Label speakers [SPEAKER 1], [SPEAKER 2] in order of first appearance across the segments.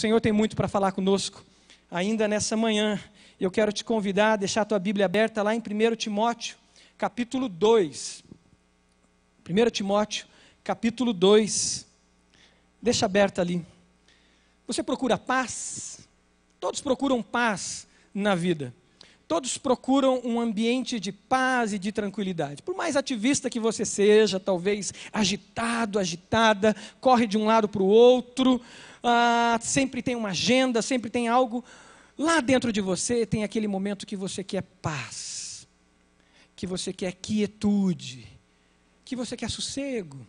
[SPEAKER 1] Senhor tem muito para falar conosco ainda nessa manhã. Eu quero te convidar a deixar a tua Bíblia aberta lá em 1 Timóteo, capítulo 2. 1 Timóteo, capítulo 2. Deixa aberta ali. Você procura paz? Todos procuram paz na vida. Todos procuram um ambiente de paz e de tranquilidade. Por mais ativista que você seja, talvez agitado, agitada, corre de um lado para o outro, sempre tem uma agenda, sempre tem algo. Lá dentro de você tem aquele momento que você quer paz, que você quer quietude, que você quer sossego,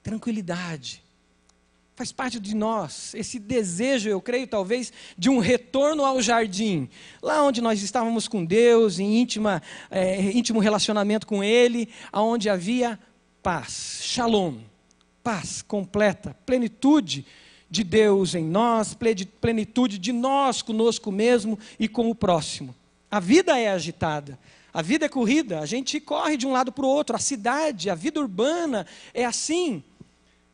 [SPEAKER 1] tranquilidade. Faz parte de nós, esse desejo, eu creio, talvez, de um retorno ao jardim. Lá onde nós estávamos com Deus, em íntimo relacionamento com Ele, onde havia paz, shalom, paz completa, plenitude de Deus em nós, plenitude de nós conosco mesmo e com o próximo. A vida é agitada, a vida é corrida, a gente corre de um lado para o outro, a cidade, a vida urbana é assim.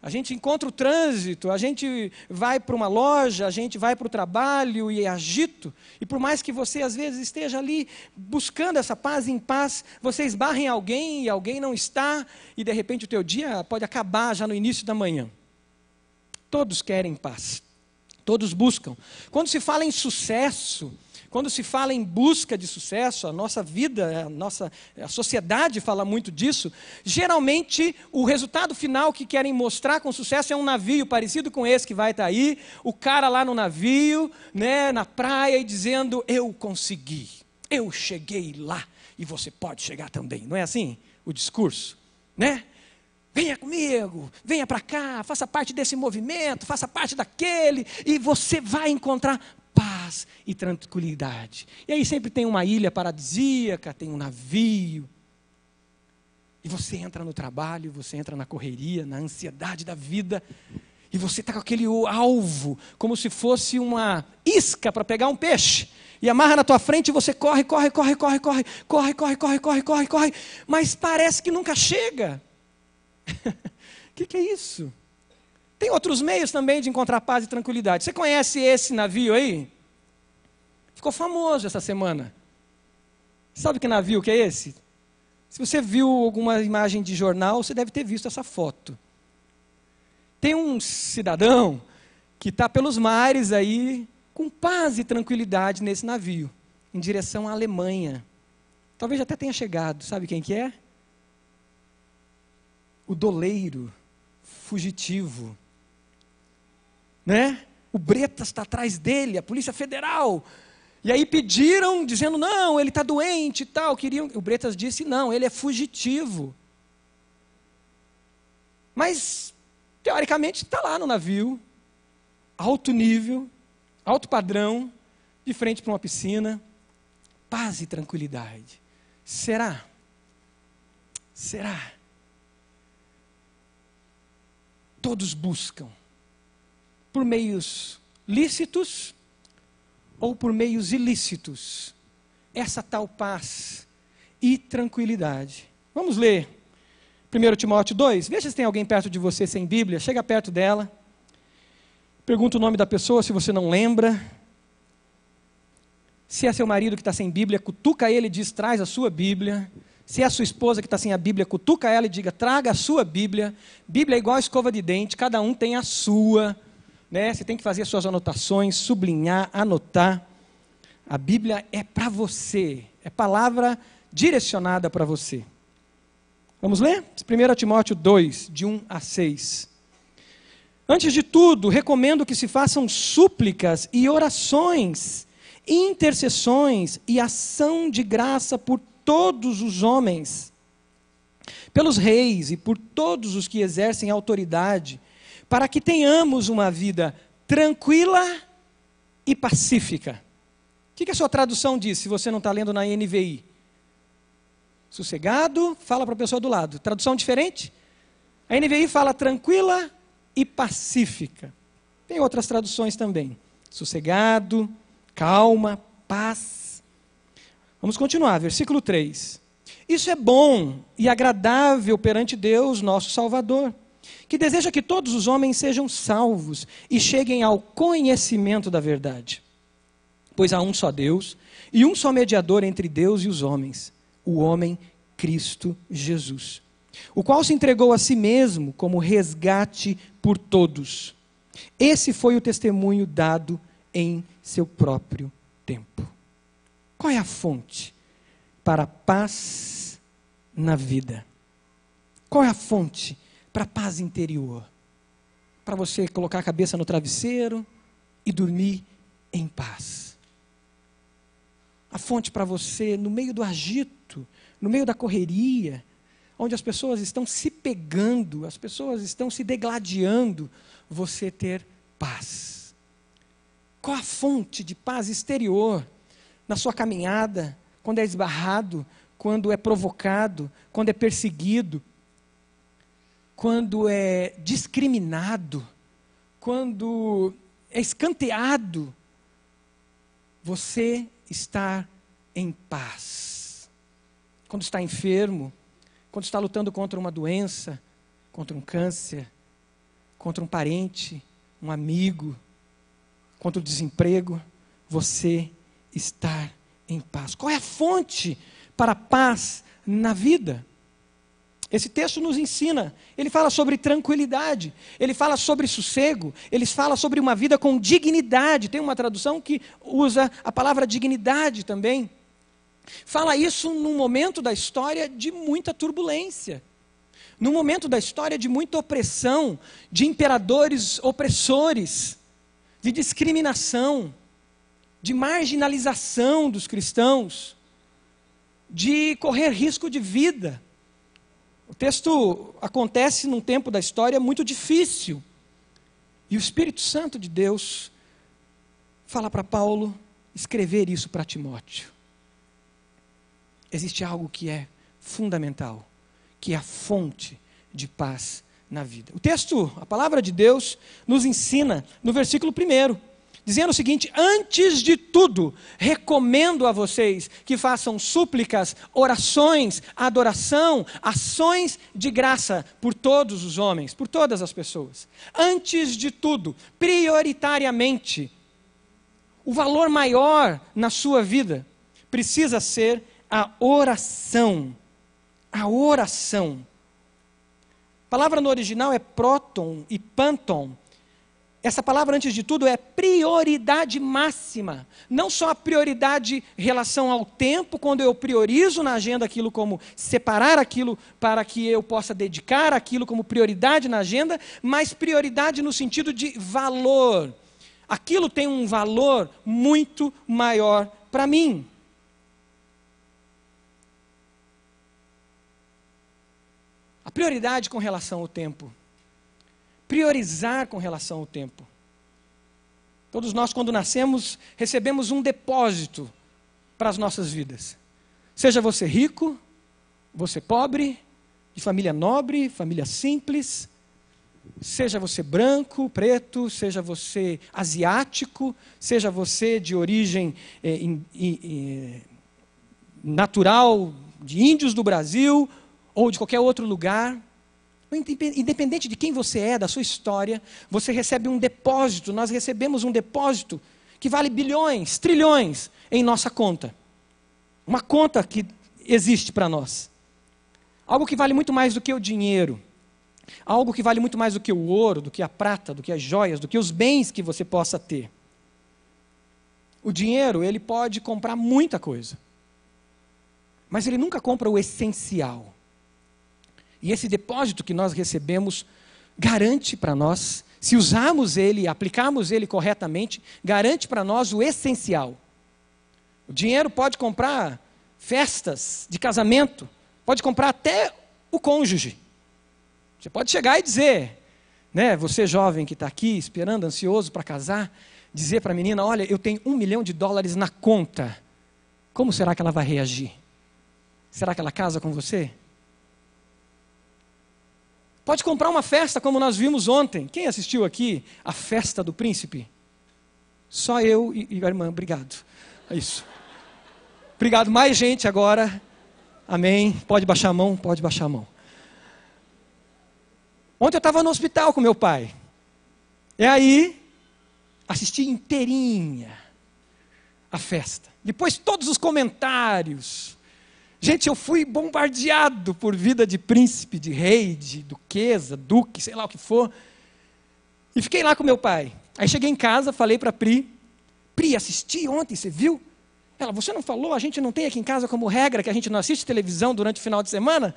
[SPEAKER 1] A gente encontra o trânsito, a gente vai para uma loja, a gente vai para o trabalho e é agito. E por mais que você às vezes esteja ali buscando essa paz em paz, você esbarra em alguém e alguém não está, e de repente o teu dia pode acabar já no início da manhã. Todos querem paz, todos buscam. Quando se fala em sucesso, quando se fala em busca de sucesso, a nossa vida, a sociedade fala muito disso, geralmente o resultado final que querem mostrar com sucesso é um navio parecido com esse que vai estar aí, o cara lá no navio, né, na praia, e dizendo, eu consegui, eu cheguei lá, e você pode chegar também. Não é assim o discurso, né? Venha comigo, venha para cá, faça parte desse movimento, faça parte daquele, e você vai encontrar paz e tranquilidade. E aí sempre tem uma ilha paradisíaca, tem um navio. E você entra no trabalho, você entra na correria, na ansiedade da vida, e você está com aquele alvo, como se fosse uma isca para pegar um peixe. E amarra na tua frente e você corre, mas parece que nunca chega. O que é isso? Tem outros meios também de encontrar paz e tranquilidade. Você conhece esse navio aí? Ficou famoso essa semana. Sabe que navio que é esse? Se você viu alguma imagem de jornal, você deve ter visto essa foto. Tem um cidadão que está pelos mares aí, com paz e tranquilidade nesse navio, em direção à Alemanha. Talvez até tenha chegado. Sabe quem que é? O doleiro fugitivo, né? O Bretas está atrás dele, a Polícia Federal. E aí pediram, dizendo, não, ele está doente e tal. O Bretas disse, não, ele é fugitivo. Mas, teoricamente, está lá no navio, alto nível, alto padrão, de frente para uma piscina, paz e tranquilidade. Será? Será? Todos buscam, por meios lícitos ou por meios ilícitos, essa tal paz e tranquilidade. Vamos ler 1 Timóteo 2, veja se tem alguém perto de você sem Bíblia, chega perto dela, pergunta o nome da pessoa se você não lembra, se é seu marido que está sem Bíblia, cutuca ele e diz, traz a sua Bíblia. Se é a sua esposa que está sem a Bíblia, cutuca ela e diga, traga a sua Bíblia. Bíblia é igual a escova de dente, cada um tem a sua, né? Você tem que fazer suas anotações, sublinhar, anotar. A Bíblia é para você, é palavra direcionada para você. Vamos ler? 1 Timóteo 2, de 1 a 6. Antes de tudo, recomendo que se façam súplicas e orações, intercessões e ação de graça por todos os homens, pelos reis e por todos os que exercem autoridade, para que tenhamos uma vida tranquila e pacífica. O que a sua tradução diz, se você não está lendo na NVI? Sossegado, fala para a pessoa do lado. Tradução diferente? A NVI fala tranquila e pacífica. Tem outras traduções também. Sossegado, calma, paz. Vamos continuar, versículo 3. Isso é bom e agradável perante Deus, nosso Salvador, que deseja que todos os homens sejam salvos e cheguem ao conhecimento da verdade. Pois há um só Deus e um só mediador entre Deus e os homens, o homem Cristo Jesus, o qual se entregou a si mesmo como resgate por todos. Esse foi o testemunho dado em seu próprio tempo. Qual é a fonte para a paz na vida? Qual é a fonte para a paz interior? Para você colocar a cabeça no travesseiro e dormir em paz. A fonte para você, no meio do agito, no meio da correria, onde as pessoas estão se pegando, as pessoas estão se degladiando, você ter paz. Qual a fonte de paz exterior na sua caminhada, quando é esbarrado, quando é provocado, quando é perseguido, quando é discriminado, quando é escanteado, você estar em paz. Quando está enfermo, quando está lutando contra uma doença, contra um câncer, contra um parente, um amigo, contra o desemprego, você estar em paz. Qual é a fonte para a paz na vida? Esse texto nos ensina, ele fala sobre tranquilidade, ele fala sobre sossego, ele fala sobre uma vida com dignidade. Tem uma tradução que usa a palavra dignidade também. Fala isso num momento da história de muita turbulência, num momento da história de muita opressão, de imperadores opressores, de discriminação, de marginalização dos cristãos, de correr risco de vida. O texto acontece num tempo da história muito difícil. E o Espírito Santo de Deus fala para Paulo escrever isso para Timóteo. Existe algo que é fundamental, que é a fonte de paz na vida. O texto, a palavra de Deus, nos ensina no versículo 1, dizendo o seguinte: antes de tudo, recomendo a vocês que façam súplicas, orações, adoração, ações de graça por todos os homens, por todas as pessoas. Antes de tudo, prioritariamente, o valor maior na sua vida precisa ser a oração. A oração. A palavra no original é próton e panton. Essa palavra, antes de tudo, é prioridade máxima. Não só a prioridade em relação ao tempo, quando eu priorizo na agenda aquilo como separar aquilo para que eu possa dedicar aquilo como prioridade na agenda, mas prioridade no sentido de valor. Aquilo tem um valor muito maior para mim. A prioridade com relação ao tempo. Priorizar com relação ao tempo. Todos nós, quando nascemos, recebemos um depósito para as nossas vidas. Seja você rico, você pobre, de família nobre, família simples, seja você branco, preto, seja você asiático, seja você de origem natural, de índios do Brasil, ou de qualquer outro lugar. Independente de quem você é, da sua história, você recebe um depósito. Nós recebemos um depósito que vale bilhões, trilhões em nossa conta. Uma conta que existe para nós. Algo que vale muito mais do que o dinheiro. Algo que vale muito mais do que o ouro, do que a prata, do que as joias, do que os bens que você possa ter. O dinheiro, ele pode comprar muita coisa. Mas ele nunca compra o essencial. E esse depósito que nós recebemos garante para nós, se usarmos ele, aplicarmos ele corretamente, garante para nós o essencial. O dinheiro pode comprar festas de casamento, pode comprar até o cônjuge. Você pode chegar e dizer, né, você jovem que está aqui, esperando, ansioso para casar, dizer para a menina: olha, eu tenho $1 milhão na conta. Como será que ela vai reagir? Será que ela casa com você? Pode comprar uma festa como nós vimos ontem. Quem assistiu aqui a festa do príncipe? Só eu e a irmã, obrigado. É isso. Obrigado, mais gente agora. Amém. Pode baixar a mão, pode baixar a mão. Ontem eu estava no hospital com meu pai. E aí, assisti inteirinha a festa. Depois todos os comentários. Gente, eu fui bombardeado por vida de príncipe, de rei, de duquesa, duque, sei lá o que for. E fiquei lá com meu pai. Aí cheguei em casa, falei para Pri, assisti ontem, você viu? Ela, você não falou, a gente não tem aqui em casa como regra que a gente não assiste televisão durante o final de semana?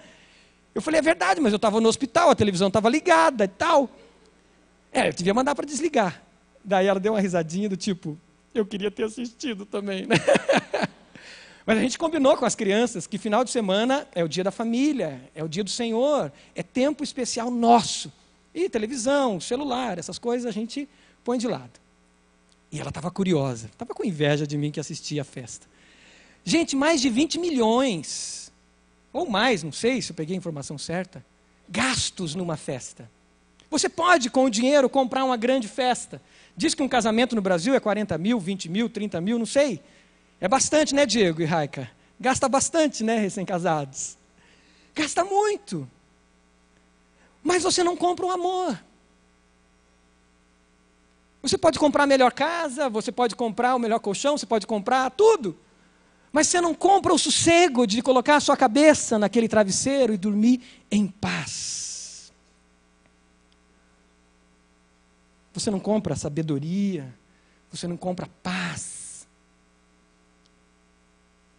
[SPEAKER 1] Eu falei, é verdade, mas eu estava no hospital, a televisão estava ligada e tal. Eu devia mandar para desligar. Daí ela deu uma risadinha do tipo, eu queria ter assistido também, né? Mas a gente combinou com as crianças que final de semana é o dia da família, é o dia do Senhor, é tempo especial nosso. E televisão, celular, essas coisas a gente põe de lado. E ela estava curiosa, estava com inveja de mim que assistia a festa. Gente, mais de 20 milhões, ou mais, não sei se eu peguei a informação certa, gastos numa festa. Você pode, com o dinheiro, comprar uma grande festa. Diz que um casamento no Brasil é 40 mil, 20 mil, 30 mil, não sei. É bastante, né, Diego e Raica? Gasta bastante, né, recém-casados? Gasta muito. Mas você não compra o amor. Você pode comprar a melhor casa, você pode comprar o melhor colchão, você pode comprar tudo. Mas você não compra o sossego de colocar a sua cabeça naquele travesseiro e dormir em paz. Você não compra sabedoria, você não compra paz.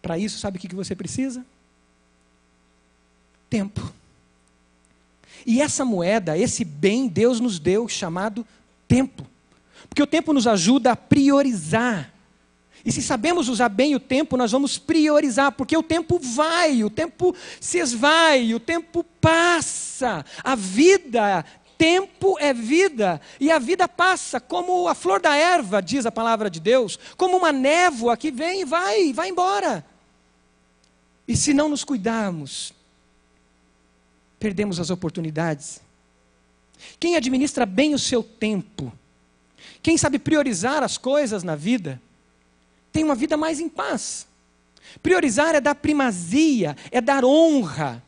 [SPEAKER 1] Para isso, sabe o que você precisa? Tempo. E essa moeda, esse bem, Deus nos deu, chamado tempo. Porque o tempo nos ajuda a priorizar. E se sabemos usar bem o tempo, nós vamos priorizar, porque o tempo vai, o tempo se esvai, o tempo passa. A vida, tempo é vida, e a vida passa como a flor da erva, diz a palavra de Deus, como uma névoa que vem e vai embora. E se não nos cuidarmos, perdemos as oportunidades. Quem administra bem o seu tempo, quem sabe priorizar as coisas na vida, tem uma vida mais em paz. Priorizar é dar primazia, é dar honra,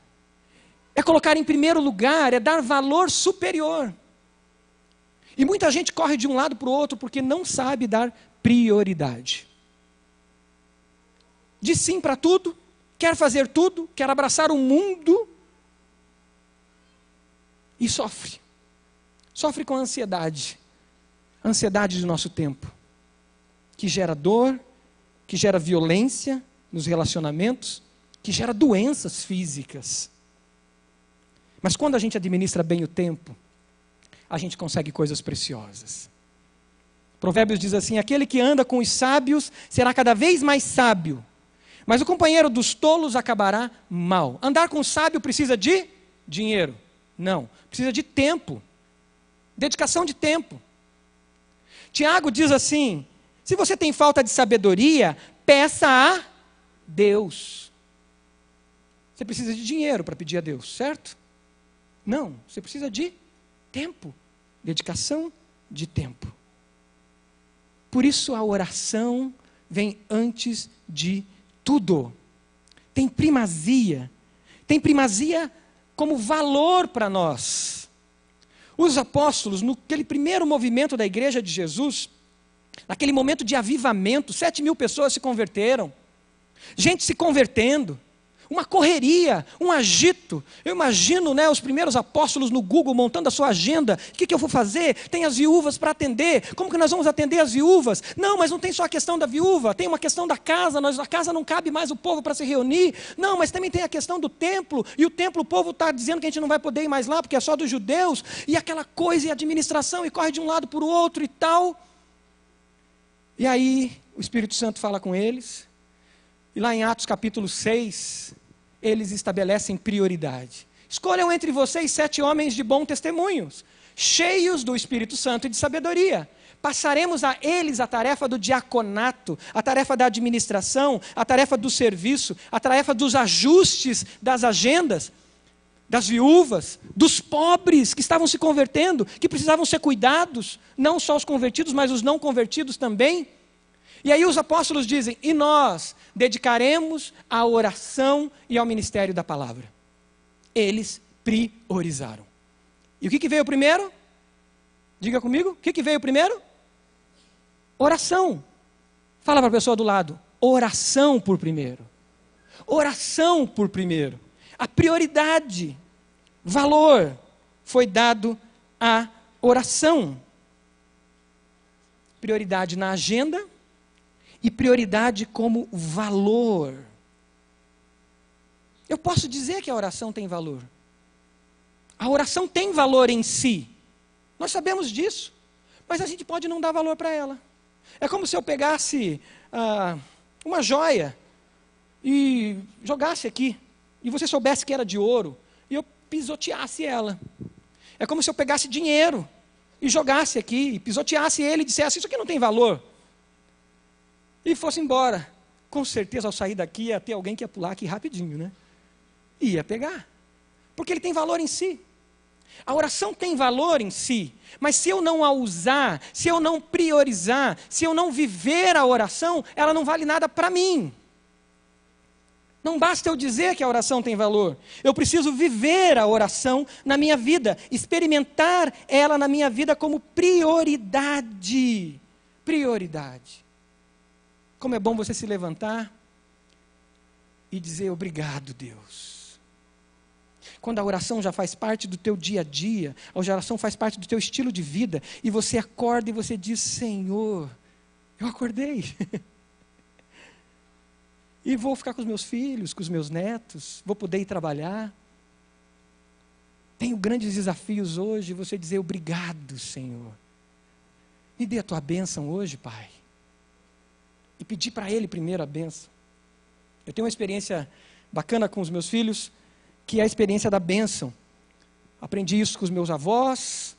[SPEAKER 1] é colocar em primeiro lugar, é dar valor superior. E muita gente corre de um lado para o outro porque não sabe dar prioridade. Diz sim para tudo, quer fazer tudo, quer abraçar o mundo e sofre. Sofre com a ansiedade do nosso tempo, que gera dor, que gera violência nos relacionamentos, que gera doenças físicas. Mas quando a gente administra bem o tempo, a gente consegue coisas preciosas. Provérbios diz assim, aquele que anda com os sábios será cada vez mais sábio, mas o companheiro dos tolos acabará mal. Andar com o sábio precisa de dinheiro? Não, precisa de tempo, dedicação de tempo. Tiago diz assim, se você tem falta de sabedoria, peça a Deus. Você precisa de dinheiro para pedir a Deus, certo? Não, você precisa de tempo, dedicação de tempo. Por isso a oração vem antes de tudo. Tem primazia como valor para nós. Os apóstolos, naquele primeiro movimento da igreja de Jesus, naquele momento de avivamento, 7.000 pessoas se converteram, gente se convertendo, uma correria, um agito. Eu imagino, os primeiros apóstolos no Google montando a sua agenda. O que eu vou fazer? Tem as viúvas para atender. Como que nós vamos atender as viúvas? Não, mas não tem só a questão da viúva. Tem uma questão da casa. A casa não cabe mais o povo para se reunir. Não, mas também tem a questão do templo. E o templo, o povo está dizendo que a gente não vai poder ir mais lá, porque é só dos judeus. E aquela coisa, e administração, e corre de um lado para o outro e tal. E aí, o Espírito Santo fala com eles. E lá em Atos capítulo 6... eles estabelecem prioridade. Escolham entre vocês 7 homens de bom testemunho, cheios do Espírito Santo e de sabedoria. Passaremos a eles a tarefa do diaconato, a tarefa da administração, a tarefa do serviço, a tarefa dos ajustes das agendas, das viúvas, dos pobres que estavam se convertendo, que precisavam ser cuidados, não só os convertidos, mas os não convertidos também. E aí os apóstolos dizem, e nós dedicaremos à oração e ao ministério da palavra. Eles priorizaram. E o que veio primeiro? Diga comigo, o que veio primeiro? Oração. Fala para a pessoa do lado, oração por primeiro. Oração por primeiro. A prioridade, valor foi dado à oração. Prioridade na agenda e prioridade como valor. Eu posso dizer que a oração tem valor. A oração tem valor em si. Nós sabemos disso. Mas a gente pode não dar valor para ela. É como se eu pegasse uma joia e jogasse aqui. E você soubesse que era de ouro. E eu pisoteasse ela. É como se eu pegasse dinheiro e jogasse aqui, e pisoteasse ele e dissesse, isso aqui não tem valor. E fosse embora. Com certeza, ao sair daqui, ia ter alguém que ia pular aqui rapidinho, né? Ia pegar. Porque ele tem valor em si. A oração tem valor em si. Mas se eu não a usar, se eu não priorizar, se eu não viver a oração, ela não vale nada para mim. Não basta eu dizer que a oração tem valor. Eu preciso viver a oração na minha vida, experimentar ela na minha vida como prioridade. Prioridade. Como é bom você se levantar e dizer obrigado, Deus. Quando a oração já faz parte do teu dia a dia, a oração faz parte do teu estilo de vida, e você acorda e você diz, Senhor, eu acordei. E vou ficar com os meus filhos, com os meus netos, vou poder ir trabalhar. Tenho grandes desafios hoje, você dizer obrigado, Senhor. Me dê a tua bênção hoje, Pai. E pedir para Ele primeiro a bênção. Eu tenho uma experiência bacana com os meus filhos, que é a experiência da bênção. Aprendi isso com os meus avós,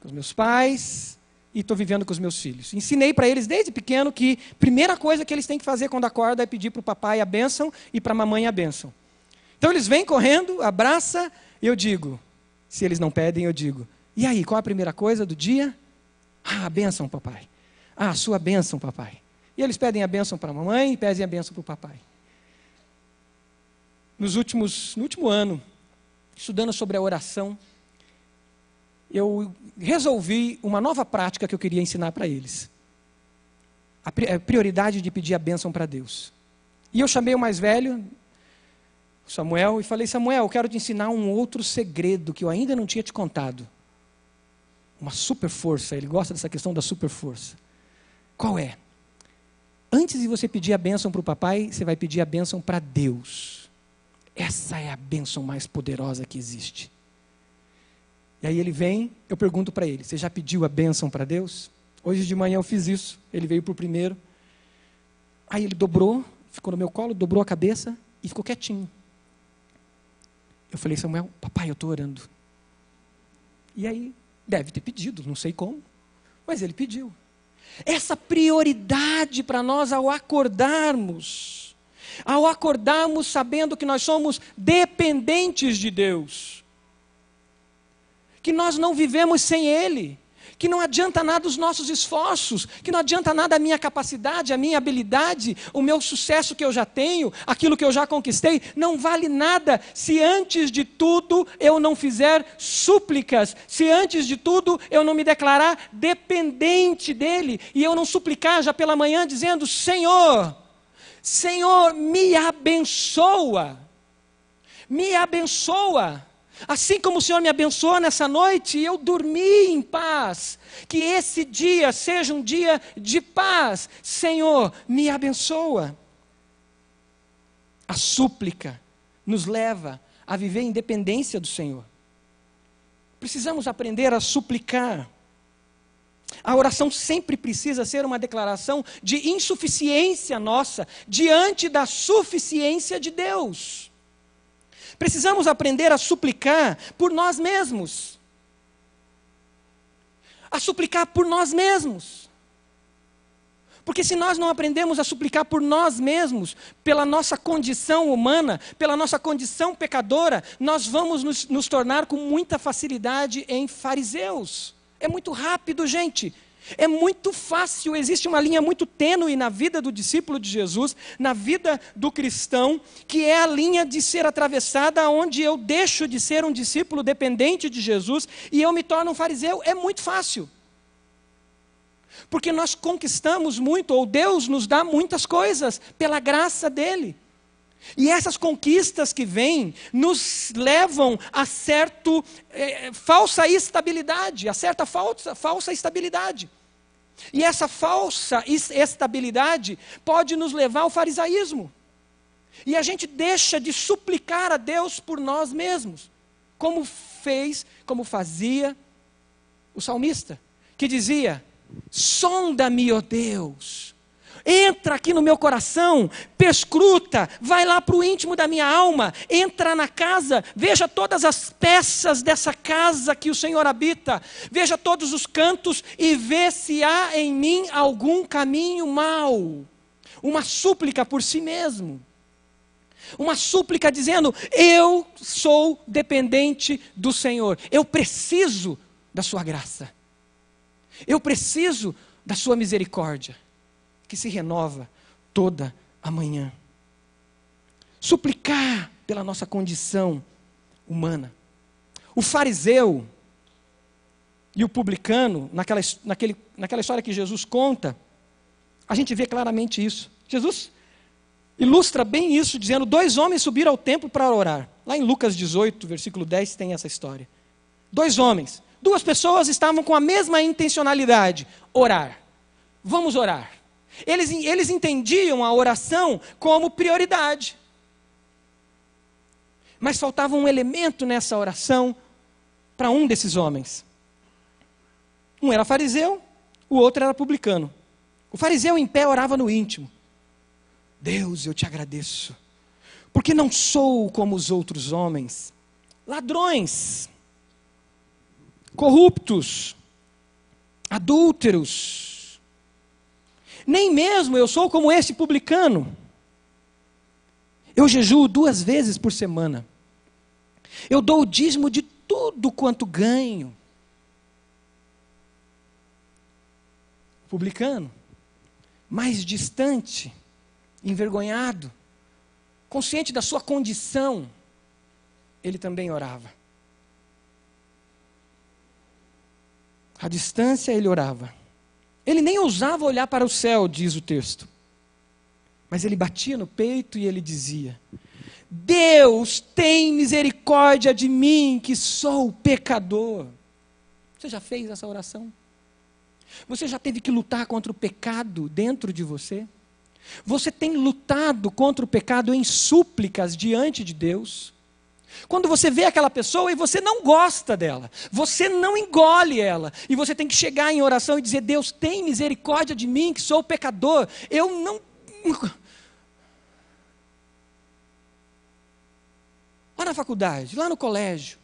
[SPEAKER 1] com os meus pais, e estou vivendo com os meus filhos. Ensinei para eles desde pequeno que a primeira coisa que eles têm que fazer quando acordam é pedir para o papai a bênção e para a mamãe a bênção. Então eles vêm correndo, abraça, e eu digo, se eles não pedem, eu digo, e aí, qual a primeira coisa do dia? Ah, a bênção, papai. Ah, a sua bênção, papai. E eles pedem a bênção para a mamãe e pedem a bênção para o papai. No último ano, estudando sobre a oração, eu resolvi uma nova prática que eu queria ensinar para eles. A prioridade de pedir a bênção para Deus. E eu chamei o mais velho, Samuel, e falei, Samuel, eu quero te ensinar um outro segredo que eu ainda não tinha te contado. Uma super força, ele gosta dessa questão da super força. Qual é? Antes de você pedir a bênção para o papai, você vai pedir a bênção para Deus. Essa é a bênção mais poderosa que existe. E aí ele vem, eu pergunto para ele, você já pediu a bênção para Deus? Hoje de manhã eu fiz isso, ele veio por primeiro. Aí ele dobrou, ficou no meu colo, dobrou a cabeça e ficou quietinho. Eu falei, Samuel, papai, eu estou orando. E aí, deve ter pedido, não sei como, mas ele pediu. Essa prioridade para nós ao acordarmos sabendo que nós somos dependentes de Deus, que nós não vivemos sem Ele, que não adianta nada os nossos esforços, que não adianta nada a minha capacidade, a minha habilidade, o meu sucesso que eu já tenho, aquilo que eu já conquistei, não vale nada se antes de tudo eu não fizer súplicas, se antes de tudo eu não me declarar dependente dEle, e eu não suplicar já pela manhã dizendo, Senhor, me abençoa, assim como o Senhor me abençoou nessa noite, eu dormi em paz, que esse dia seja um dia de paz, Senhor, me abençoa. A súplica nos leva a viver em dependência do Senhor. Precisamos aprender a suplicar. A oração sempre precisa ser uma declaração de insuficiência nossa diante da suficiência de Deus. Precisamos aprender a suplicar por nós mesmos. A suplicar por nós mesmos. Porque se nós não aprendemos a suplicar por nós mesmos, pela nossa condição humana, pela nossa condição pecadora, nós vamos nos tornar com muita facilidade em fariseus. É muito rápido, gente. É muito fácil, existe uma linha muito tênue na vida do discípulo de Jesus, na vida do cristão, que é a linha de ser atravessada onde eu deixo de ser um discípulo dependente de Jesus e eu me torno um fariseu. É muito fácil. Porque nós conquistamos muito, ou Deus nos dá muitas coisas pela graça dEle. E essas conquistas que vêm nos levam a certa falsa estabilidade, a certa falsa estabilidade. E essa falsa estabilidade pode nos levar ao farisaísmo. E a gente deixa de suplicar a Deus por nós mesmos, como fazia o salmista, que dizia: sonda-me, ó Deus. Entra aqui no meu coração, perscruta, vai lá para o íntimo da minha alma, entra na casa, veja todas as peças dessa casa que o Senhor habita, veja todos os cantos e vê se há em mim algum caminho mau. Uma súplica por si mesmo. Uma súplica dizendo: eu sou dependente do Senhor, eu preciso da sua graça, eu preciso da sua misericórdia, que se renova toda a manhã. Suplicar pela nossa condição humana. O fariseu e o publicano, naquela história que Jesus conta, a gente vê claramente isso. Jesus ilustra bem isso, dizendo: 2 homens subiram ao templo para orar. Lá em Lucas 18, versículo 10, tem essa história. 2 homens, 2 pessoas estavam com a mesma intencionalidade: orar. Vamos orar. Eles entendiam a oração como prioridade. Mas faltava um elemento nessa oração para um desses homens. Um era fariseu, o outro era publicano. O fariseu em pé orava no íntimo: Deus, eu te agradeço, porque não sou como os outros homens, ladrões, corruptos, adúlteros. Nem mesmo eu sou como esse publicano. Eu jejuo 2 vezes por semana. Eu dou o dízimo de tudo quanto ganho. Publicano, mais distante, envergonhado, consciente da sua condição, ele também orava. À distância ele orava. Ele nem ousava olhar para o céu, diz o texto. Mas ele batia no peito e ele dizia: Deus, tem misericórdia de mim, que sou pecador. Você já fez essa oração? Você já teve que lutar contra o pecado dentro de você? Você tem lutado contra o pecado em súplicas diante de Deus? Quando você vê aquela pessoa e você não gosta dela, você não engole ela, e você tem que chegar em oração e dizer: Deus, tem misericórdia de mim, que sou pecador. Eu não... Lá na faculdade, lá no colégio,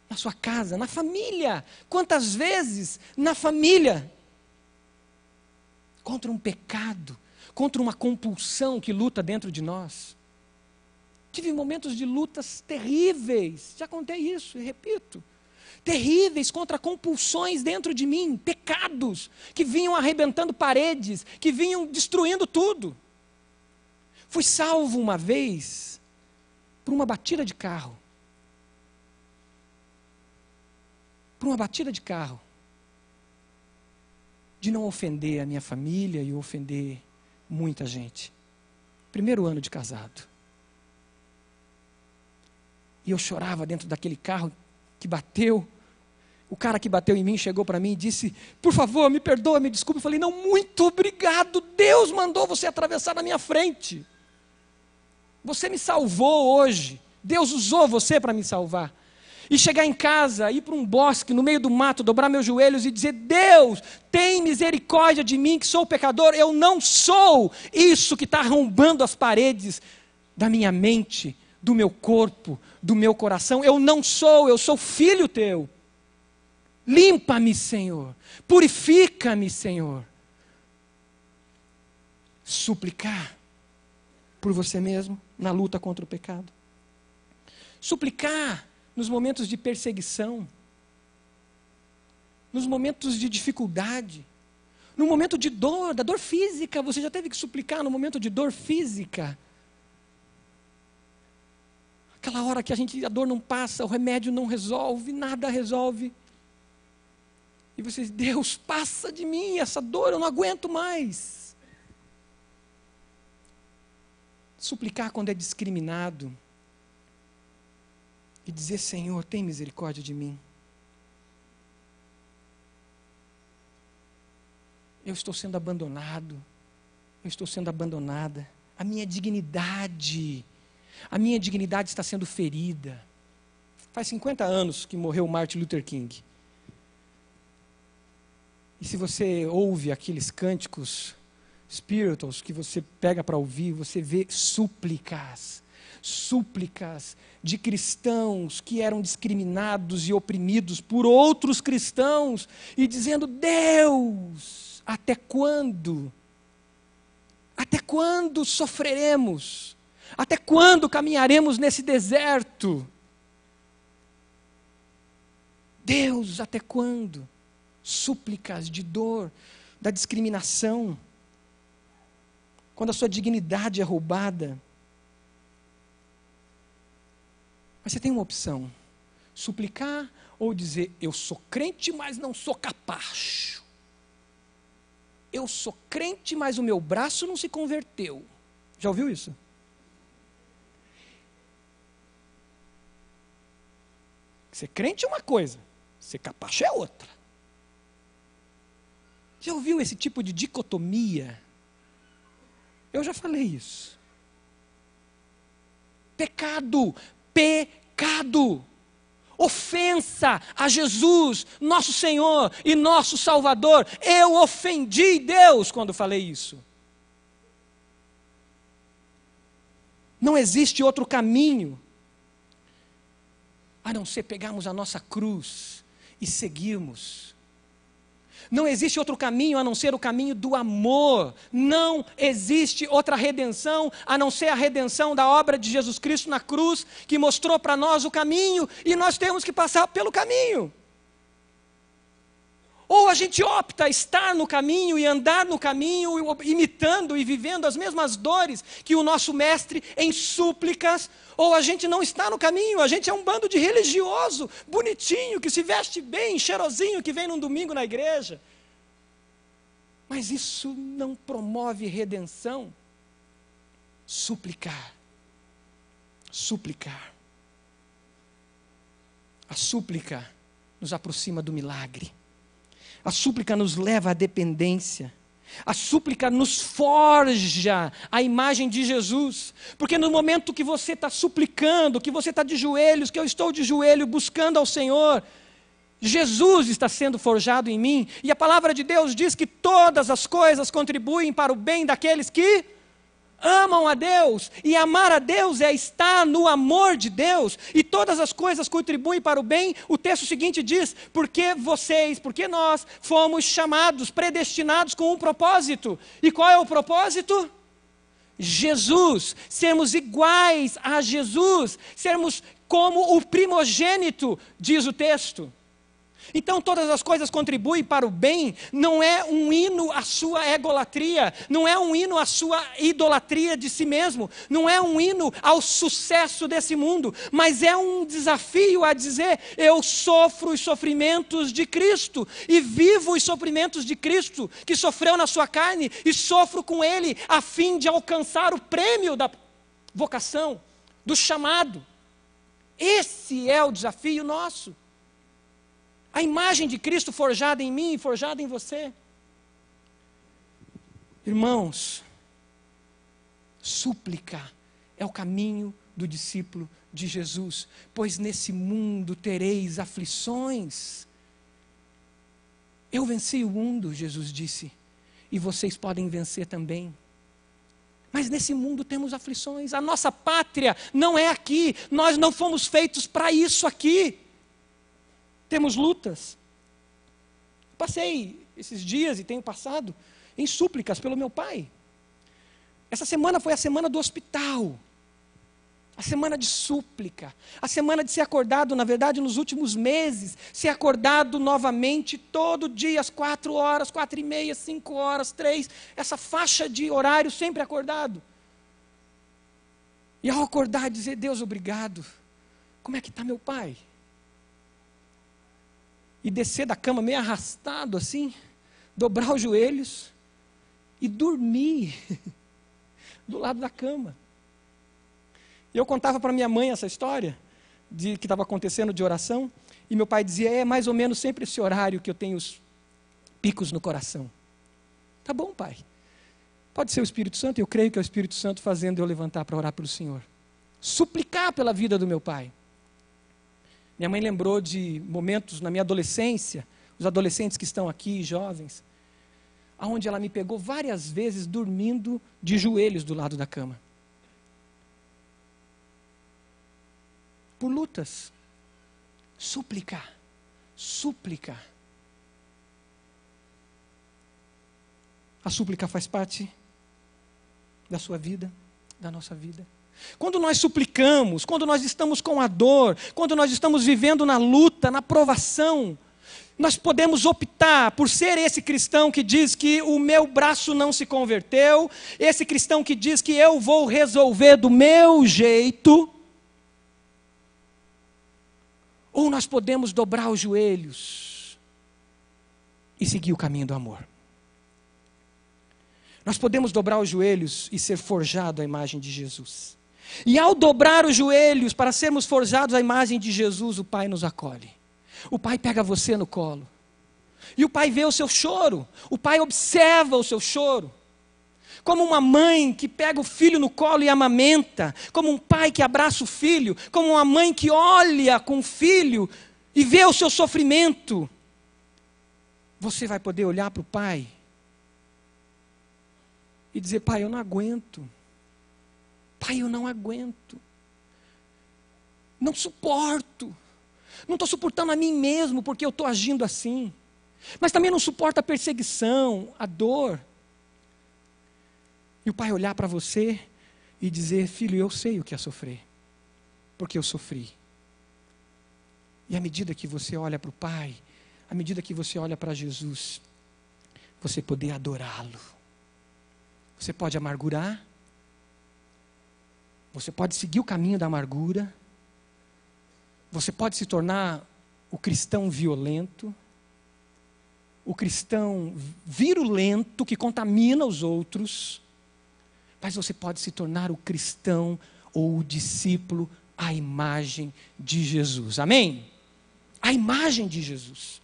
[SPEAKER 1] na sua casa, na família. Quantas vezes na família? Contra um pecado, contra uma compulsão que luta dentro de nós. Tive momentos de lutas terríveis, já contei isso e repito. Terríveis contra compulsões dentro de mim, pecados que vinham arrebentando paredes, que vinham destruindo tudo. Fui salvo uma vez por uma batida de carro. Por uma batida de carro. De não ofender a minha família e ofender muita gente. 1º ano de casado. E eu chorava dentro daquele carro que bateu. O cara que bateu em mim chegou para mim e disse: por favor, me perdoa, me desculpe. Eu falei: não, muito obrigado. Deus mandou você atravessar na minha frente. Você me salvou hoje. Deus usou você para me salvar. E chegar em casa, ir para um bosque, no meio do mato, dobrar meus joelhos e dizer: Deus, tem misericórdia de mim, que sou pecador. Eu não sou isso que está arrombando as paredes da minha mente, do meu corpo, do meu coração. Eu não sou, eu sou filho teu. Limpa-me, Senhor. Purifica-me, Senhor. Suplicar por você mesmo na luta contra o pecado. Suplicar nos momentos de perseguição, nos momentos de dificuldade. No momento de dor, da dor física, você já teve que suplicar no momento de dor física? Aquela hora que a dor não passa, o remédio não resolve, nada resolve. E você diz, Deus, passa de mim essa dor, eu não aguento mais. Suplicar quando é discriminado. E dizer, Senhor, tem misericórdia de mim. Eu estou sendo abandonado. Eu estou sendo abandonada. A minha dignidade está sendo ferida. Faz 50 anos que morreu Martin Luther King. E se você ouve aqueles cânticos spirituals que você pega para ouvir, você vê súplicas de cristãos que eram discriminados e oprimidos por outros cristãos, e dizendo, Deus, até quando? Até quando sofreremos? Até quando caminharemos nesse deserto? Deus, até quando? Súplicas de dor, da discriminação. Quando a sua dignidade é roubada. Mas você tem uma opção: suplicar ou dizer, eu sou crente, mas não sou capacho. Eu sou crente, mas o meu braço não se converteu. Já ouviu isso? Ser crente é uma coisa, ser capacho é outra. Já ouviu esse tipo de dicotomia? Eu já falei isso. Pecado, ofensa a Jesus, nosso Senhor e nosso Salvador. Eu ofendi Deus quando falei isso. Não existe outro caminho a não ser pegarmos a nossa cruz e seguirmos. Não existe outro caminho a não ser o caminho do amor. Não existe outra redenção a não ser a redenção da obra de Jesus Cristo na cruz, que mostrou para nós o caminho, e nós temos que passar pelo caminho. Ou a gente opta estar no caminho e andar no caminho, imitando e vivendo as mesmas dores que o nosso mestre em súplicas, ou a gente não está no caminho, a gente é um bando de religioso, bonitinho, que se veste bem, cheirosinho, que vem num domingo na igreja. Mas isso não promove redenção. Suplicar. A súplica nos aproxima do milagre. A súplica nos leva à dependência. A súplica nos forja a imagem de Jesus. Porque no momento que você está suplicando, que você está de joelhos, que eu estou de joelho buscando ao Senhor, Jesus está sendo forjado em mim. E a palavra de Deus diz que todas as coisas contribuem para o bem daqueles que amam a Deus, e amar a Deus é estar no amor de Deus, e todas as coisas contribuem para o bem. O texto seguinte diz, porque nós fomos chamados, predestinados com um propósito. E qual é o propósito? Jesus, sermos iguais a Jesus, sermos como o primogênito, diz o texto. Então todas as coisas contribuem para o bem. Não é um hino à sua egolatria, não é um hino à sua idolatria de si mesmo, não é um hino ao sucesso desse mundo, mas é um desafio a dizer, eu sofro os sofrimentos de Cristo, e vivo os sofrimentos de Cristo, que sofreu na sua carne, e sofro com Ele, a fim de alcançar o prêmio da vocação, do chamado. Esse é o desafio nosso. A imagem de Cristo forjada em mim e forjada em você. Irmãos, súplica é o caminho do discípulo de Jesus. Pois nesse mundo tereis aflições. Eu venci o mundo, Jesus disse, e vocês podem vencer também. Mas nesse mundo temos aflições. A nossa pátria não é aqui. Nós não fomos feitos para isso aqui. Temos lutas. Passei esses dias e tenho passado em súplicas pelo meu pai. Essa semana foi a semana do hospital. A semana de súplica, a semana de ser acordado, na verdade, nos últimos meses, ser acordado novamente todo dia, às 4 horas, 4:30, 5 horas, 3, essa faixa de horário sempre acordado. E ao acordar, dizer, Deus, obrigado. Como é que está meu pai? E descer da cama meio arrastado assim, dobrar os joelhos e dormir do lado da cama. E eu contava para minha mãe essa história, de que estava acontecendo de oração, e meu pai dizia, é mais ou menos sempre esse horário que eu tenho os picos no coração. Tá bom, pai. Pode ser o Espírito Santo, eu creio que é o Espírito Santo fazendo eu levantar para orar pelo Senhor. Suplicar pela vida do meu pai. Minha mãe lembrou de momentos na minha adolescência, os adolescentes que estão aqui, jovens, onde ela me pegou várias vezes dormindo de joelhos do lado da cama. Por lutas. Súplica. Súplica. A súplica faz parte da sua vida, da nossa vida. Quando nós suplicamos, quando nós estamos com a dor, quando nós estamos vivendo na luta, na provação, nós podemos optar por ser esse cristão que diz que o meu braço não se converteu, esse cristão que diz que eu vou resolver do meu jeito, ou nós podemos dobrar os joelhos e seguir o caminho do amor. Nós podemos dobrar os joelhos e ser forjado à imagem de Jesus. E ao dobrar os joelhos para sermos forjados à imagem de Jesus, o Pai nos acolhe. O Pai pega você no colo. E o Pai vê o seu choro. O Pai observa o seu choro. Como uma mãe que pega o filho no colo e amamenta. Como um pai que abraça o filho. Como uma mãe que olha com o filho e vê o seu sofrimento. Você vai poder olhar para o Pai e dizer, Pai, eu não aguento. Pai, eu não aguento. Não suporto. Não estou suportando a mim mesmo porque eu estou agindo assim. Mas também não suporto a perseguição, a dor. E o Pai olhar para você e dizer, filho, eu sei o que é sofrer. Porque eu sofri. E à medida que você olha para o Pai, à medida que você olha para Jesus, você poder adorá-lo. Você pode amargurar. Você pode seguir o caminho da amargura. Você pode se tornar o cristão violento. O cristão virulento que contamina os outros. Mas você pode se tornar o cristão ou o discípulo à imagem de Jesus. Amém? A imagem de Jesus.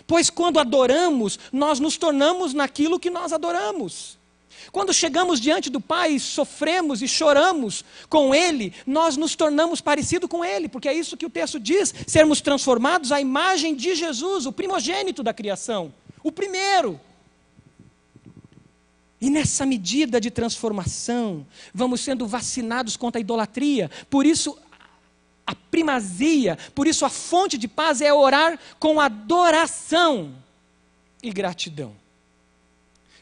[SPEAKER 1] Pois quando adoramos, nós nos tornamos naquilo que nós adoramos. Quando chegamos diante do Pai, sofremos e choramos com Ele, nós nos tornamos parecidos com Ele, porque é isso que o texto diz, sermos transformados à imagem de Jesus, o primogênito da criação, o primeiro. E nessa medida de transformação, vamos sendo vacinados contra a idolatria, por isso a primazia, por isso a fonte de paz é orar com adoração e gratidão.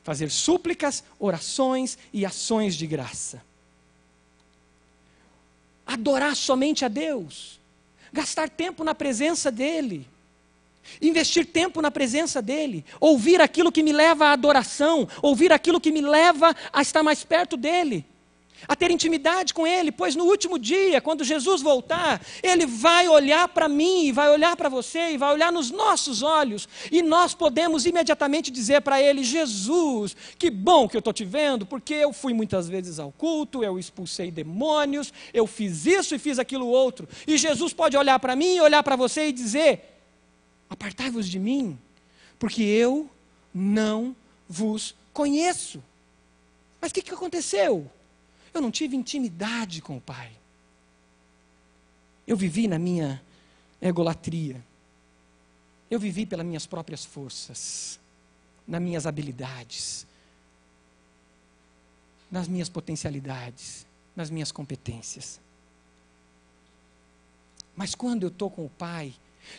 [SPEAKER 1] Fazer súplicas, orações e ações de graça. Adorar somente a Deus. Gastar tempo na presença dEle. Investir tempo na presença dEle. Ouvir aquilo que me leva à adoração. Ouvir aquilo que me leva a estar mais perto dEle. A ter intimidade com Ele, pois no último dia, quando Jesus voltar, Ele vai olhar para mim, e vai olhar para você, e vai olhar nos nossos olhos, e nós podemos imediatamente dizer para Ele, Jesus, que bom que eu estou te vendo, porque eu fui muitas vezes ao culto, eu expulsei demônios, eu fiz isso e fiz aquilo outro, e Jesus pode olhar para mim, olhar para você e dizer, apartai-vos de mim, porque eu não vos conheço. Mas o que aconteceu? Eu não tive intimidade com o Pai. Eu vivi na minha egolatria. Eu vivi pelas minhas próprias forças, nas minhas habilidades, nas minhas potencialidades, nas minhas competências. Mas quando eu estou com o Pai,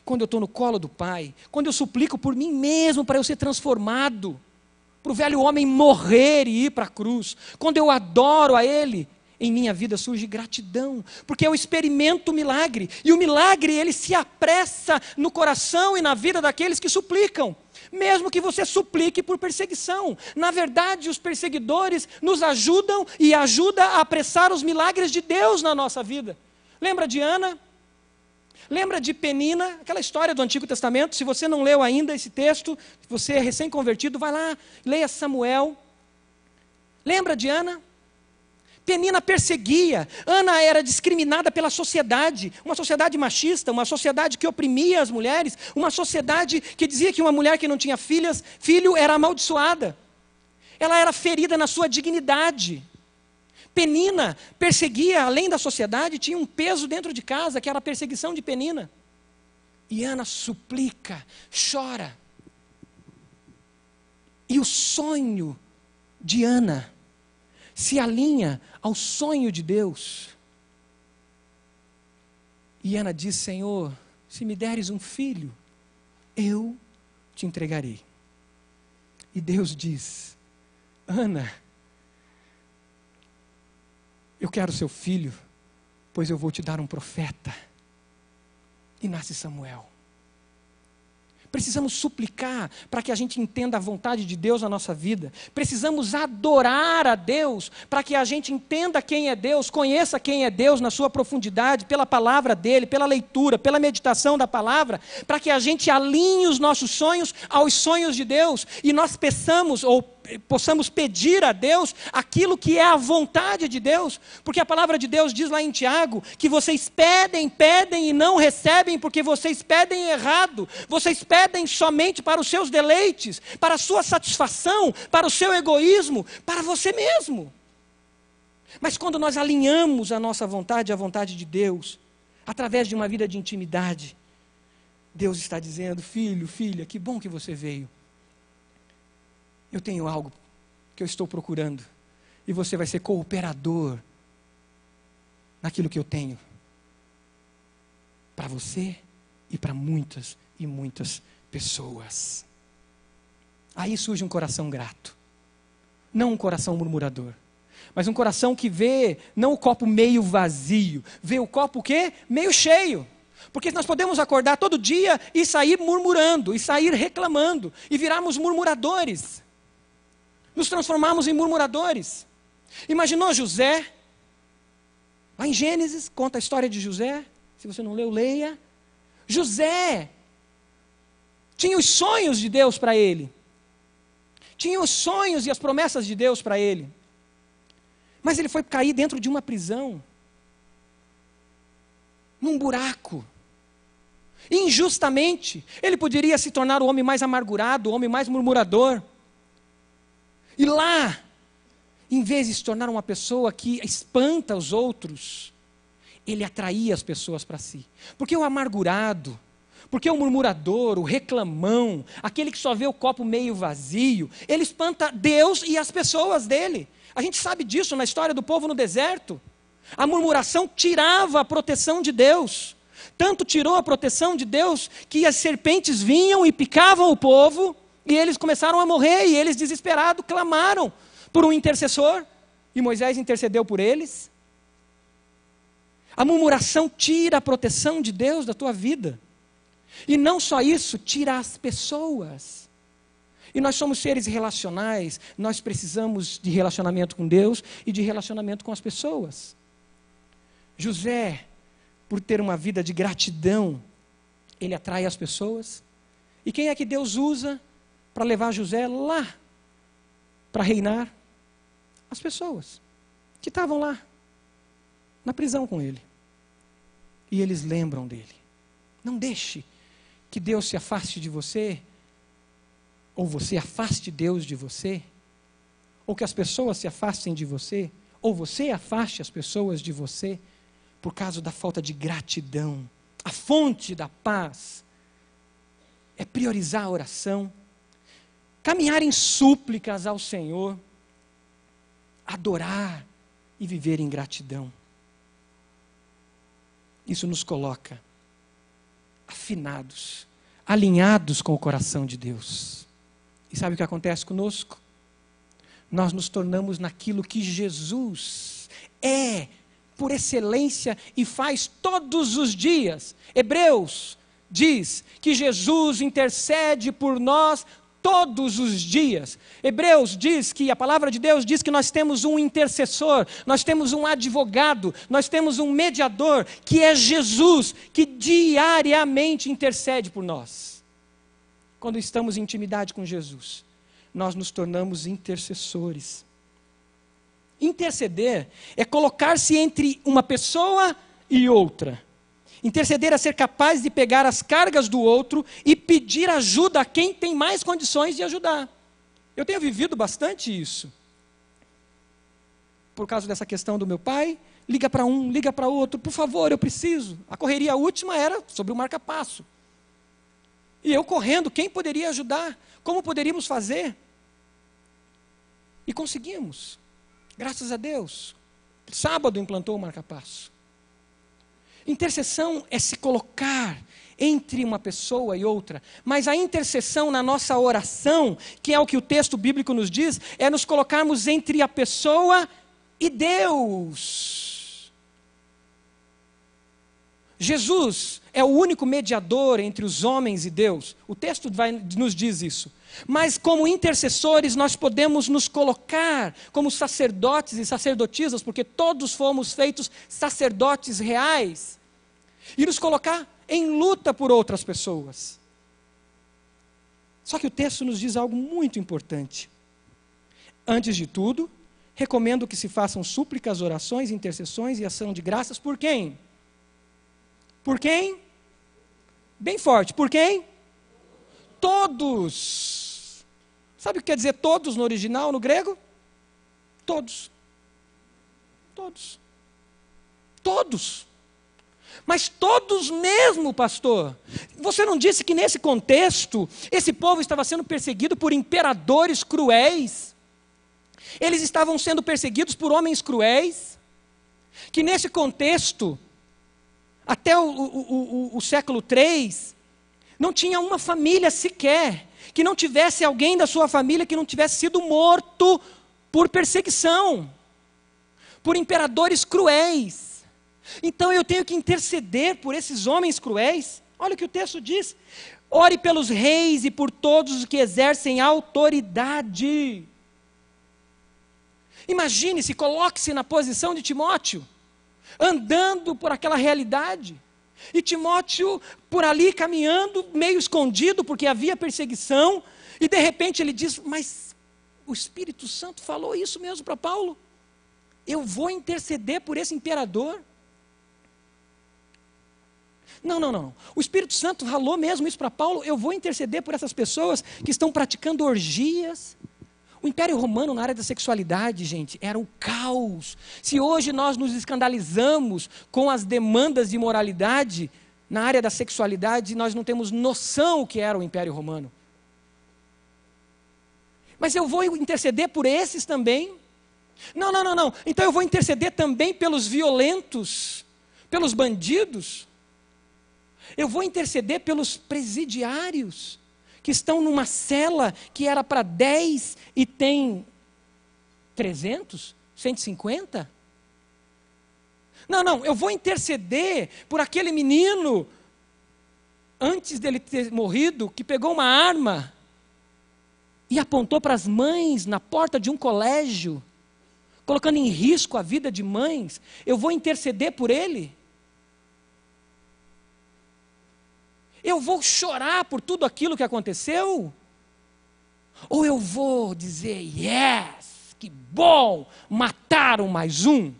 [SPEAKER 1] quando eu estou no colo do Pai, quando eu suplico por mim mesmo para eu ser transformado, para o velho homem morrer e ir para a cruz, quando eu adoro a Ele, em minha vida surge gratidão, porque eu experimento o milagre, e o milagre ele se apressa no coração e na vida daqueles que suplicam, mesmo que você suplique por perseguição. Na verdade, os perseguidores nos ajudam e ajudam a apressar os milagres de Deus na nossa vida. Lembra de Ana? Lembra de Penina, aquela história do Antigo Testamento? Se você não leu ainda esse texto, se você é recém-convertido, vai lá, leia Samuel. Lembra de Ana? Penina perseguia, Ana era discriminada pela sociedade, uma sociedade machista, uma sociedade que oprimia as mulheres, uma sociedade que dizia que uma mulher que não tinha filho era amaldiçoada. Ela era ferida na sua dignidade. Penina perseguia, além da sociedade, tinha um peso dentro de casa, que era a perseguição de Penina. E Ana suplica, chora. E o sonho de Ana se alinha ao sonho de Deus. E Ana diz: Senhor, se me deres um filho, eu te entregarei. E Deus diz: Ana, eu quero seu filho, pois eu vou te dar um profeta. E nasce Samuel. Precisamos suplicar para que a gente entenda a vontade de Deus na nossa vida. Precisamos adorar a Deus para que a gente entenda quem é Deus, conheça quem é Deus na sua profundidade, pela palavra dele, pela leitura, pela meditação da palavra, para que a gente alinhe os nossos sonhos aos sonhos de Deus e nós possamos pedir a Deus aquilo que é a vontade de Deus, porque a palavra de Deus diz lá em Tiago que vocês pedem e não recebem porque vocês pedem errado, vocês pedem somente para os seus deleites, para a sua satisfação, para o seu egoísmo, para você mesmo. Mas quando nós alinhamos a nossa vontade à vontade de Deus, através de uma vida de intimidade, Deus está dizendo: filho, filha, que bom que você veio. Eu tenho algo que eu estou procurando, e você vai ser cooperador naquilo que eu tenho para você e para muitas e muitas pessoas. Aí surge um coração grato, não um coração murmurador, mas um coração que vê não o copo meio vazio, vê o copo o quê? Meio cheio. Porque nós podemos acordar todo dia e sair murmurando, e sair reclamando, e virarmos murmuradores. Nos transformamos em murmuradores. Imaginou José? Lá em Gênesis, conta a história de José. Se você não leu, leia. José tinha os sonhos de Deus para ele. Tinha os sonhos e as promessas de Deus para ele. Mas ele foi cair dentro de uma prisão. Num buraco. Injustamente. Ele poderia se tornar o homem mais amargurado, o homem mais murmurador. E lá, em vez de se tornar uma pessoa que espanta os outros, ele atraía as pessoas para si. Porque o amargurado, porque o murmurador, o reclamão, aquele que só vê o copo meio vazio, ele espanta Deus e as pessoas dele. A gente sabe disso na história do povo no deserto. A murmuração tirava a proteção de Deus. Tanto tirou a proteção de Deus que as serpentes vinham e picavam o povo, e eles começaram a morrer, e eles desesperados clamaram por um intercessor, e Moisés intercedeu por eles. A murmuração tira a proteção de Deus da tua vida. E não só isso, tira as pessoas. E nós somos seres relacionais, nós precisamos de relacionamento com Deus e de relacionamento com as pessoas. José, por ter uma vida de gratidão, ele atrai as pessoas. E quem é que Deus usa para levar José lá, para reinar? As pessoas que estavam lá, na prisão com ele. E eles lembram dele. Não deixe que Deus se afaste de você, ou você afaste Deus de você, ou que as pessoas se afastem de você, ou você afaste as pessoas de você, por causa da falta de gratidão. A fonte da paz é priorizar a oração, caminhar em súplicas ao Senhor, adorar e viver em gratidão. Isso nos coloca afinados, alinhados com o coração de Deus. E sabe o que acontece conosco? Nós nos tornamos naquilo que Jesus é, por excelência, e faz todos os dias. Hebreus diz que Jesus intercede por nós todos os dias. Hebreus diz que, a palavra de Deus diz que nós temos um intercessor, nós temos um advogado, nós temos um mediador, que é Jesus, que diariamente intercede por nós. Quando estamos em intimidade com Jesus, nós nos tornamos intercessores. Interceder é colocar-se entre uma pessoa e outra. Interceder é ser capaz de pegar as cargas do outro e pedir ajuda a quem tem mais condições de ajudar. Eu tenho vivido bastante isso. Por causa dessa questão do meu pai, liga para um, liga para outro, por favor, eu preciso. A correria última era sobre o marca-passo. E eu correndo, quem poderia ajudar? Como poderíamos fazer? E conseguimos. Graças a Deus. Sábado implantou o marca-passo. Intercessão é se colocar entre uma pessoa e outra, mas a intercessão na nossa oração, que é o que o texto bíblico nos diz, é nos colocarmos entre a pessoa e Deus. Jesus é o único mediador entre os homens e Deus. O texto nos diz isso. Mas como intercessores nós podemos nos colocar como sacerdotes e sacerdotisas, porque todos fomos feitos sacerdotes reais, e nos colocar em luta por outras pessoas. Só que o texto nos diz algo muito importante. Antes de tudo, recomendo que se façam súplicas, orações, intercessões e ação de graças por quem? Por quem? Bem forte, por quem? Todos. Sabe o que quer dizer todos no original, no grego? Todos. Todos. Todos. Mas todos mesmo, pastor. Você não disse que nesse contexto, esse povo estava sendo perseguido por imperadores cruéis? Eles estavam sendo perseguidos por homens cruéis? Que nesse contexto, até o século III, não tinha uma família sequer que não tivesse alguém da sua família que não tivesse sido morto por perseguição, por imperadores cruéis. Então eu tenho que interceder por esses homens cruéis. Olha o que o texto diz: ore pelos reis e por todos os que exercem autoridade. Imagine-se, coloque-se na posição de Timóteo, andando por aquela realidade. E Timóteo por ali caminhando, meio escondido, porque havia perseguição, e de repente ele diz: mas o Espírito Santo falou isso mesmo para Paulo? Eu vou interceder por esse imperador? Não. O Espírito Santo falou mesmo isso para Paulo? Eu vou interceder por essas pessoas que estão praticando orgias? O Império Romano na área da sexualidade, gente, era o caos. Se hoje nós nos escandalizamos com as demandas de moralidade na área da sexualidade, nós não temos noção o que era o Império Romano. Mas eu vou interceder por esses também? Não. Então eu vou interceder também pelos violentos, pelos bandidos. Eu vou interceder pelos presidiários, que estão numa cela que era para 10 e tem 300, 150? Não, eu vou interceder por aquele menino, antes dele ter morrido, que pegou uma arma e apontou para as mães na porta de um colégio, colocando em risco a vida de mães. Eu vou interceder por ele? Eu vou chorar por tudo aquilo que aconteceu? Ou eu vou dizer: yes, que bom, mataram mais um?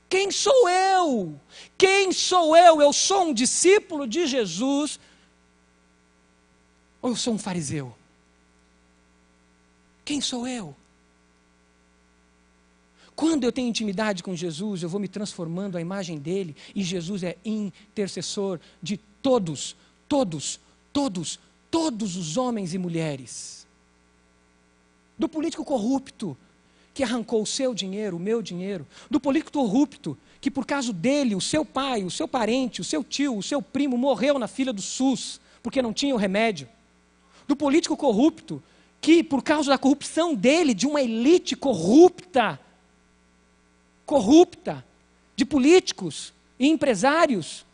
[SPEAKER 1] Quem sou eu? Quem sou eu? Eu sou um discípulo de Jesus? Ou eu sou um fariseu? Quem sou eu? Quando eu tenho intimidade com Jesus, eu vou me transformando à imagem dele, e Jesus é intercessor de todos os homens e mulheres. Do político corrupto, que arrancou o seu dinheiro, o meu dinheiro. Do político corrupto, que por causa dele, o seu pai, o seu parente, o seu tio, o seu primo morreu na fila do SUS, porque não tinha o remédio. Do político corrupto, que por causa da corrupção dele, de uma elite corrupta, corrupta de políticos e empresários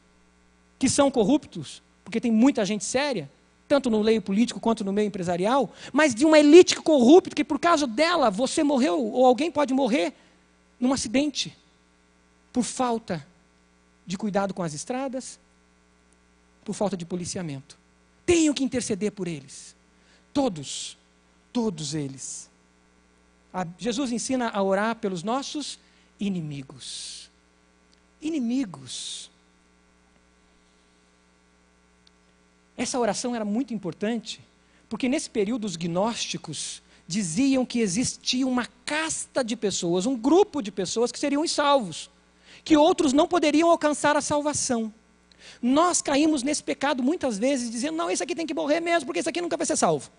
[SPEAKER 1] que são corruptos, porque tem muita gente séria, tanto no meio político quanto no meio empresarial, mas de uma elite corrupta que por causa dela você morreu, ou alguém pode morrer num acidente, por falta de cuidado com as estradas, por falta de policiamento. Tenho que interceder por eles. Todos eles. Jesus ensina a orar pelos nossos inimigos. Inimigos. Essa oração era muito importante, porque nesse período os gnósticos diziam que existia uma casta de pessoas, um grupo de pessoas que seriam salvos, que outros não poderiam alcançar a salvação. Nós caímos nesse pecado muitas vezes, dizendo, não, esse aqui tem que morrer mesmo, porque esse aqui nunca vai ser salvo.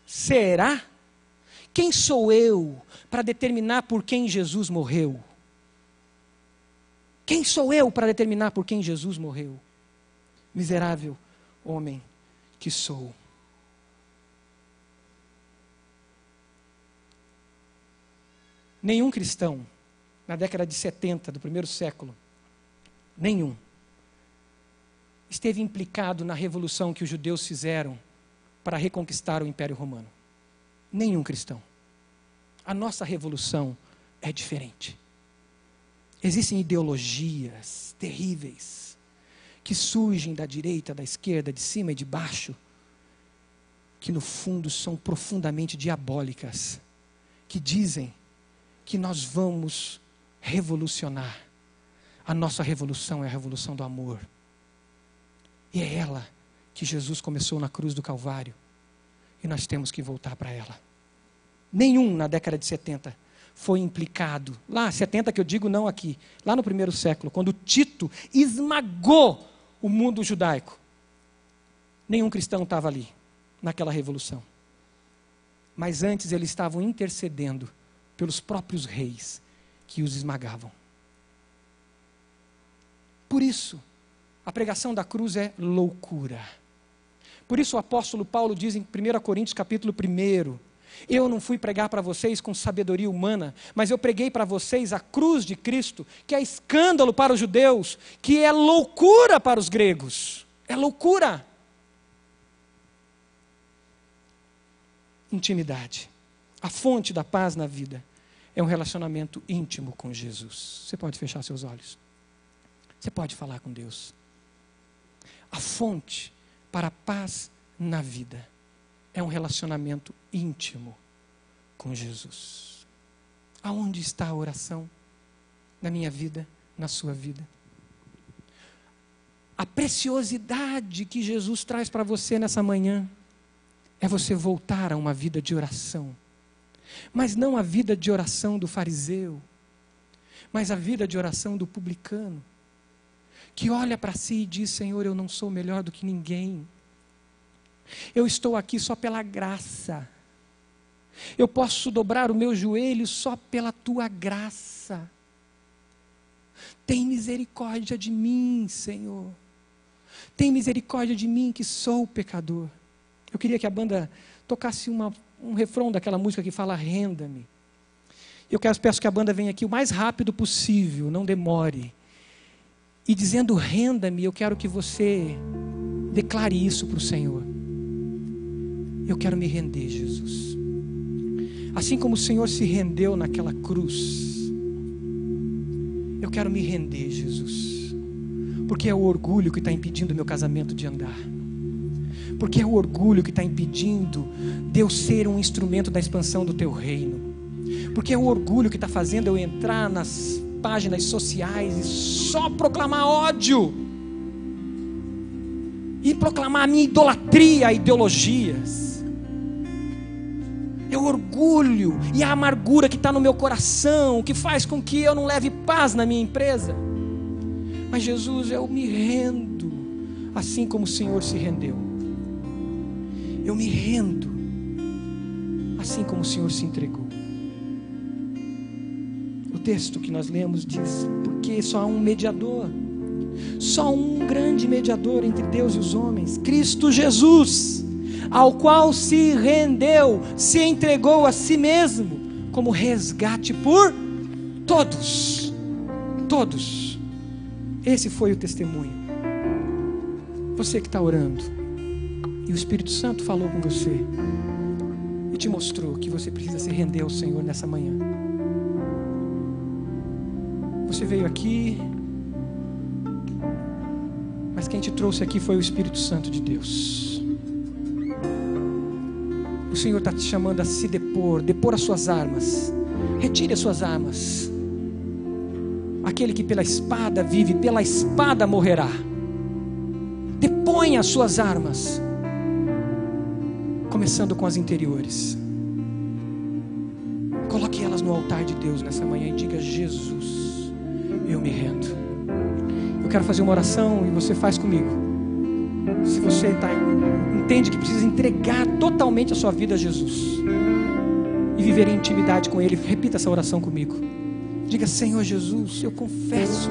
[SPEAKER 1] Será? Quem sou eu para determinar por quem Jesus morreu? Quem sou eu para determinar por quem Jesus morreu? Miserável homem que sou. Nenhum cristão, na década de 70 do primeiro século, nenhum, esteve implicado na revolução que os judeus fizeram para reconquistar o Império Romano. Nenhum cristão. A nossa revolução é diferente. Existem ideologias terríveis que surgem da direita, da esquerda, de cima e de baixo, que no fundo são profundamente diabólicas, que dizem que nós vamos revolucionar. A nossa revolução é a revolução do amor. E é ela que Jesus começou na cruz do Calvário. E nós temos que voltar para ela. Nenhum na década de 70 foi implicado. Lá, 70 que eu digo não aqui. Lá no primeiro século, quando Tito esmagou o mundo judaico. Nenhum cristão estava ali, naquela revolução. Mas antes eles estavam intercedendo pelos próprios reis que os esmagavam. Por isso, a pregação da cruz é loucura. Por isso o apóstolo Paulo diz em 1 Coríntios capítulo 1, eu não fui pregar para vocês com sabedoria humana, mas eu preguei para vocês a cruz de Cristo, que é escândalo para os judeus, que é loucura para os gregos. É loucura. Intimidade. A fonte da paz na vida é um relacionamento íntimo com Jesus. Você pode fechar seus olhos. Você pode falar com Deus. A fonte para a paz na vida é um relacionamento íntimo com Jesus. Aonde está a oração? Na minha vida, na sua vida. A preciosidade que Jesus traz para você nessa manhã é você voltar a uma vida de oração. Mas não a vida de oração do fariseu, mas a vida de oração do publicano, que olha para si e diz, Senhor, eu não sou melhor do que ninguém. Eu estou aqui só pela graça. Eu posso dobrar o meu joelho só pela tua graça. Tem misericórdia de mim, Senhor. Tem misericórdia de mim que sou pecador. Eu queria que a banda tocasse um refrão daquela música que fala renda-me. Eu peço que a banda venha aqui o mais rápido possível, não demore. E dizendo renda-me, eu quero que você declare isso para o Senhor. Eu quero me render, Jesus. Assim como o Senhor se rendeu naquela cruz, eu quero me render, Jesus. Porque é o orgulho que está impedindo o meu casamento de andar. Porque é o orgulho que está impedindo de eu ser um instrumento da expansão do teu reino. Porque é o orgulho que está fazendo eu entrar nas páginas sociais e só proclamar ódio. E proclamar a minha idolatria a ideologias. É o orgulho e a amargura que está no meu coração, que faz com que eu não leve paz na minha empresa. Mas Jesus, eu me rendo, assim como o Senhor se rendeu. Eu me rendo, assim como o Senhor se entregou. O texto que nós lemos diz, porque só há um mediador, só um grande mediador entre Deus e os homens, Cristo Jesus, ao qual se rendeu, se entregou a si mesmo, como resgate por Todos. Todos. Esse foi o testemunho. Você que está orando, e o Espírito Santo falou com você, e te mostrou que você precisa se render ao Senhor nessa manhã. Você veio aqui, mas quem te trouxe aqui foi o Espírito Santo de Deus. O Senhor está te chamando a se depor as suas armas. Retire as suas armas. Aquele que pela espada vive, pela espada morrerá. Deponha as suas armas, começando com as interiores. Coloque elas no altar de Deus nessa manhã e diga: Jesus, eu me rendo. Eu quero fazer uma oração e você faz comigo. Se você entende que precisa entregar totalmente a sua vida a Jesus e viver em intimidade com Ele, repita essa oração comigo. Diga: Senhor Jesus, eu confesso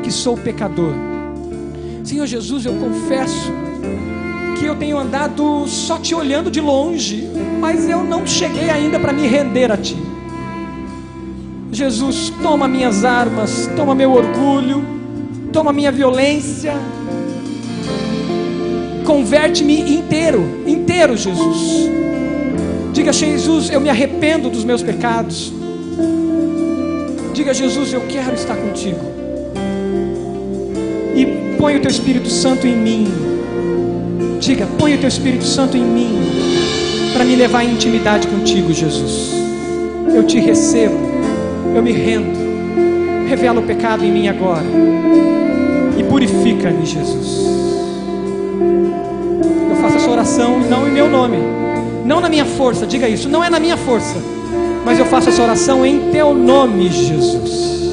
[SPEAKER 1] que sou pecador. Senhor Jesus, eu confesso que eu tenho andado só te olhando de longe, mas eu não cheguei ainda para me render a Ti. Jesus, toma minhas armas, toma meu orgulho, toma minha violência, converte-me inteiro, Jesus. Diga: Jesus, eu me arrependo dos meus pecados. Diga: Jesus, eu quero estar contigo. E põe o Teu Espírito Santo em mim. Diga: põe o Teu Espírito Santo em mim, para me levar em intimidade contigo, Jesus. Eu Te recebo, eu me rendo. Revela o pecado em mim agora e purifica-me, Jesus. Eu faço essa oração não em meu nome, não na minha força. Diga isso: não é na minha força, mas eu faço essa oração em Teu nome, Jesus.